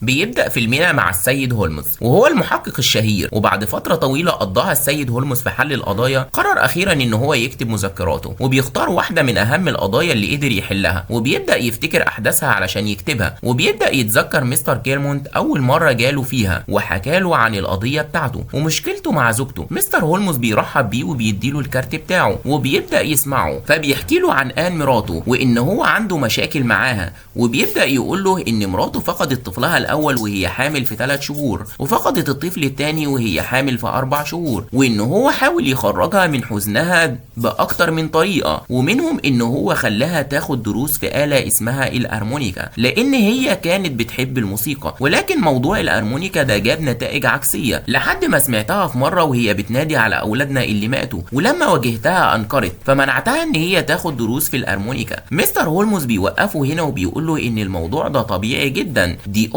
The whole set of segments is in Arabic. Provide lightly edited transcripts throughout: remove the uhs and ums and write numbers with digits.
بيبدأ فيلمنا مع السيد هولمز وهو المحقق الشهير، وبعد فترة طويلة قضاها السيد هولمز في حل القضايا قرر أخيرا إن هو يكتب مذكراته، وبيختار واحدة من أهم القضايا اللي قدر يحلها، وبيبدأ يفتكر أحداثها علشان يكتبها، وبيبدأ يتذكر مستر كيرمونت أول مرة جاله فيها وحكاله عن القضية بتاعته ومشكلته مع زوجته. مستر هولمز بيرحب بيه وبيديله الكارت بتاعه وبيبدأ يسمعه، فبيحكي له عن آن مراته وإن هو عنده مشاكل معاها، وبيبدأ يقول له إن مراته فقدت طفلها الأول وهي حامل في 3 شهور، وفقدت الطفل الثاني وهي حامل في 4 شهور، وإن هو حاول يخرجها من حزنها بأكتر من طريقة، ومنهم إن هو خلاها تاخد دروس في آلة اسمها الأرمونيكا لأن هي كانت بتحب الموسيقى، ولكن موضوع الأرمونيكا ده جاب نتائج عكسية لحد ما سمعتها في مرة وهي بتنادي على أولادنا اللي ماتوا، ولما واجهتها أنكرت فمنعتها إن هي تاخد دروس في الأرمونيكا. مستر هولمز بيوقفه هنا وبيقول له إن الموضوع ده طبيعي جدا، دي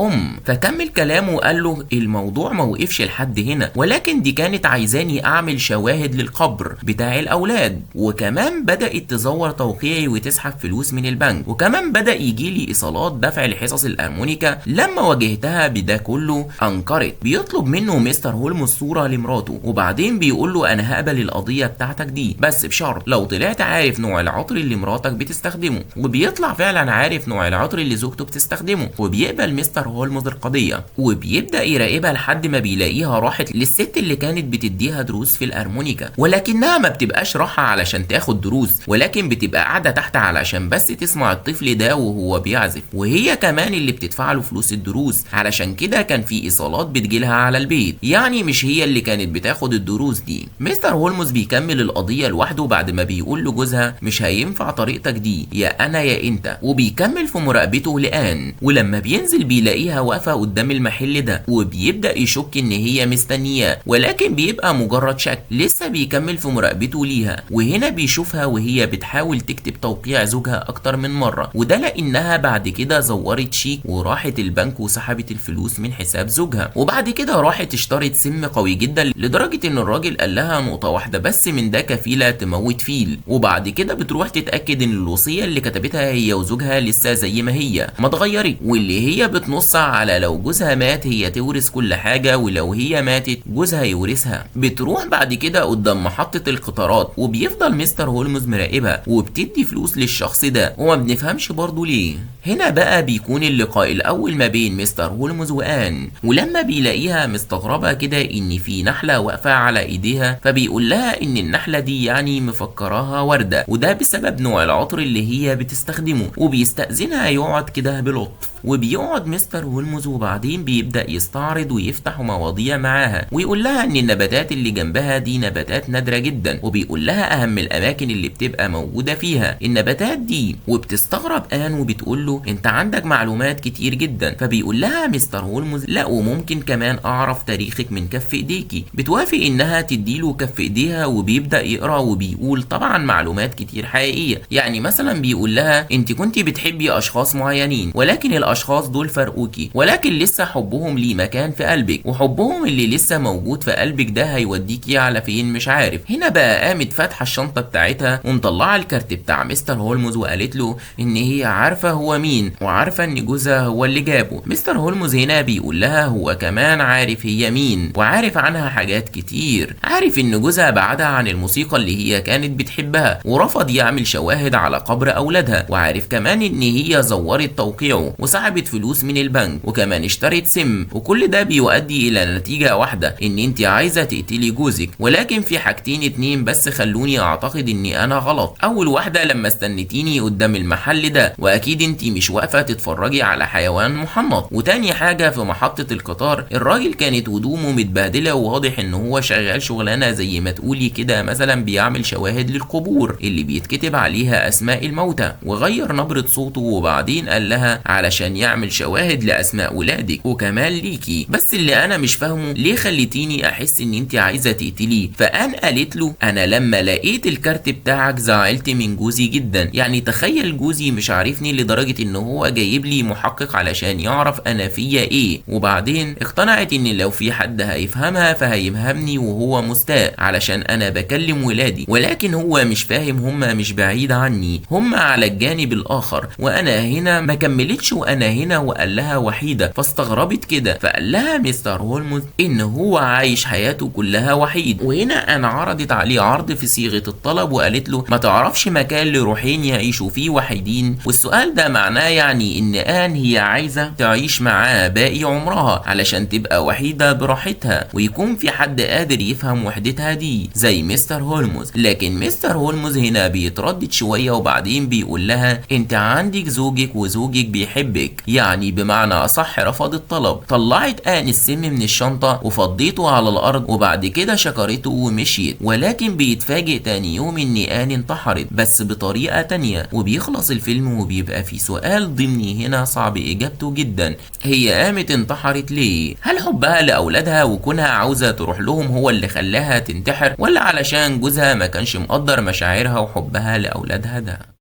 فكمل كلامه وقال له الموضوع ما وقفش لحد هنا، ولكن دي كانت عايزاني اعمل شواهد للقبر بتاع الاولاد، وكمان بدأت تزور توقيعي وتسحب فلوس من البنك، وكمان بدأ يجي لي ايصالات دفع لحصص الارمونيكا. لما واجهتها بده كله انكرت. بيطلب منه مستر هولمز صورة لمراته، وبعدين بيقول له انا هقبل القضية بتاعتك دي بس بشرط لو طلعت عارف نوع العطر اللي مراتك بتستخدمه، وبيطلع فعلا عارف نوع العطر اللي زوجته بتستخدمه، وبيقبل مستر هولمز القضية وبيبدأ يراقبها لحد ما بيلاقيها راحت للست اللي كانت بتديها دروس في الأرمونيكا، ولكنها ما بتبقاش راحة علشان تاخد دروس، ولكن بتبقى قاعدة تحت علشان بس تسمع الطفل ده وهو بيعزف، وهي كمان اللي بتدفع له فلوس الدروس، علشان كده كان في إيصالات بتجيلها على البيت، يعني مش هي اللي كانت بتاخد الدروس دي. مستر هولمز بيكمل القضية لوحده بعد ما بيقول لجوزها مش هينفع طريقتك دي يا أنا يا أنت، وبيكمل في مراقبته لآن، ولما بينزل بيلاقيها واقفة قدام المحل ده وبيبدأ يشك ان هي مستنياه، ولكن بيبقى مجرد شك. لسه بيكمل في مراقبته ليها، وهنا بيشوفها وهي بتحاول تكتب توقيع زوجها اكتر من مرة، وده لانها بعد كده زورت شيك وراحت البنك وسحبت الفلوس من حساب زوجها، وبعد كده راحت اشترت سم قوي جدا لدرجة ان الراجل قال لها نقطة واحدة بس من ده كفيلة تموت فيل، وبعد كده بتروح تتأكد ان الوصية اللي كتبتها هي وزوجها لسه زي ما هي ما اتغيرت، واللي هي بتنص على لو جوزها مات هي تورث كل حاجة، ولو هي ماتت جوزها يورثها. بتروح بعد كده قدام محطة القطارات وبيفضل مستر هولمز مراقبها وبتدي فلوس للشخص ده، وما بنفهمش برضه ليه. هنا بقى بيكون اللقاء الأول ما بين مستر هولمز وآن، ولما بيلاقيها مستغربة كده إن في نحلة واقفة على إيديها، فبيقول لها إن النحلة دي يعني مفكراها وردة، وده بسبب نوع العطر اللي هي بتستخدمه، وبيستأذنها يقعد كده بلطف، وبيقعد مستر هولمز وبعدين بيبدأ يستعرض ويفتح مواضيع معاها، ويقول لها ان النباتات اللي جنبها دي نباتات نادرة جدا، وبيقول لها اهم الاماكن اللي بتبقى موجودة فيها النباتات دي، وبتستغرب آن وبتقول له انت عندك معلومات كتير جدا. فبيقول لها مستر هولمز لا وممكن كمان اعرف تاريخك من كف ايديكي. بتوافق انها تديله كف ايديها، وبيبدأ يقرا وبيقول طبعا معلومات كتير حقيقية، يعني مثلا بيقول لها انت كنتي بتحبي اشخاص معينين، ولكن الاشخاص دول فرقوكي، ولكن لسه حبهم ليه مكان في قلبك، وحبهم اللي لسه موجود في قلبك ده هيوديكي على فين مش عارف. هنا بقى قامت فاتحه الشنطه بتاعتها ومطلعه الكارت بتاع مستر هولمز، وقالت له ان هي عارفه هو مين، وعارفه ان جوزها هو اللي جابه. مستر هولمز هنا بيقول لها هو كمان عارف هي مين، وعارف عنها حاجات كتير، عارف ان جوزها بعدها عن الموسيقى اللي هي كانت بتحبها، ورفض يعمل شواهد على قبر اولادها، وعارف كمان ان هي زورت توقيعه وسحبت فلوس من البنك، وكمان اشترت سم، وكل ده بيؤدي الى نتيجة واحدة ان انت عايزة تقتلي جوزك. ولكن في حاجتين اتنين بس خلوني اعتقد اني انا غلط. اول واحدة لما استنيتيني قدام المحل ده، واكيد انت مش واقفة تتفرجي على حيوان محنط. وتاني حاجة في محطة القطار الراجل كانت هدومه متبهدلة، وواضح ان هو شغال شغلانة زي ما تقولي كده مثلا بيعمل شواهد للقبور اللي بيتكتب عليها اسماء الموتى، وغير نبرة صوته وبعدين قال لها علشان يعمل شواهد لاسماء ولادك وكمان ليكي، بس اللي انا مش فاهمه ليه خليتيني احس ان انت عايزه تقتليه. فان قالت له انا لما لقيت الكارت بتاعك زعلت من جوزي جدا، يعني تخيل جوزي مش عارفني لدرجه ان هو جايب لي محقق علشان يعرف انا فيا ايه، وبعدين اقتنعت ان لو في حد هيفهمها فهيفهمني وهو مستاء علشان انا بكلم ولادي، ولكن هو مش فاهم هما مش بعيد عني، هما على الجانب الاخر، وانا هنا ما كملتش انا هنا وقال لها وحيدة، فاستغربت كده. فقال لها مستر هولمز ان هو عايش حياته كلها وحيد. وهنا انا عرضت عليه عرض في صيغة الطلب وقالت له ما تعرفش مكان لروحين يعيشوا فيه وحيدين؟ والسؤال ده معناه يعني ان آن هي عايزة تعيش معاه باقي عمرها علشان تبقى وحيدة براحتها، ويكون في حد قادر يفهم وحدتها دي زي مستر هولمز. لكن مستر هولمز هنا بيتردد شوية وبعدين بيقول لها انت عندك زوجك وزوجك بيحبك، يعني بمعنى اصح رفض الطلب. طلعت آن السم من الشنطة وفضيته على الارض وبعد كده شكرته ومشيت. ولكن بيتفاجئ تاني يوم ان آن انتحرت بس بطريقة تانية. وبيخلص الفيلم وبيبقى في سؤال ضمني هنا صعب اجابته جدا، هي قامت انتحرت ليه؟ هل حبها لاولادها وكونها عاوزة تروح لهم هو اللي خلاها تنتحر، ولا علشان جوزها ما كانش مقدر مشاعرها وحبها لاولادها ده؟